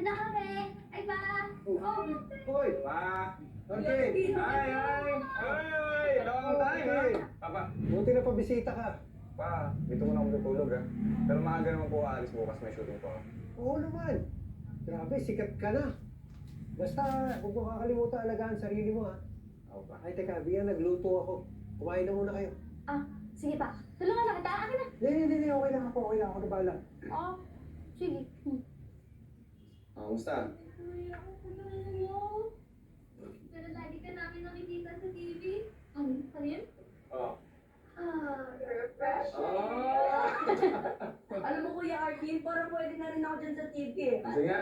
na kami. Ay, pa. Oh, Hoy, pa! Okay! Ay! Long time, ha? Papa, Buti na pabisita ka. pa, dito muna ako matutulog, ha? Pero maaga naman po aalis bukas, may shooting po ako. Oo naman. Grabe, sikat ka na. Basta, huwag mo kakalimutan alagaan sarili mo, ha? Ako pa. Ay, teka, Bia, nagluto ako. Kumain na muna kayo. sige pa. Tulungan na kita. Akin na. Hindi, okay lang ako na bala. Oh, sige. Kamusta? Ay, ako tulungan mo. Pero lagi ka namin nakikita sa TV. Ano yun? Oo. Refresh. Alam mo, Kuya Arkin, parang pwede na rin ako dyan sa TV eh. Sige nga.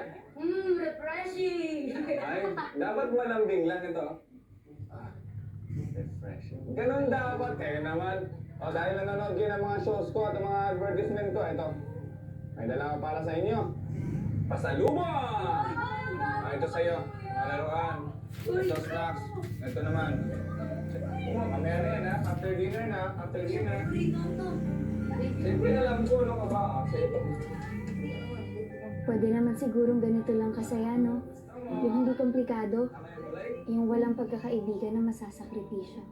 Refreshing! Ay, dapat malambing lang ito. Refreshing. Ganun dapat eh naman. O dahil nanonood kayo ng mga shows ko at mga advertisement ko, ito. May dala ko para sa inyo. Pasalubong! Ito sa'yo. Malaruan. Ito snacks. Ito naman. Mamaya na yan ha. After dinner na. After dinner. Siyempre alam ko ano ka ba. Pwede naman sigurong ganito lang kasaya, no? Yung hindi komplikado, yung walang pagkakaibigan na masasakripisyo.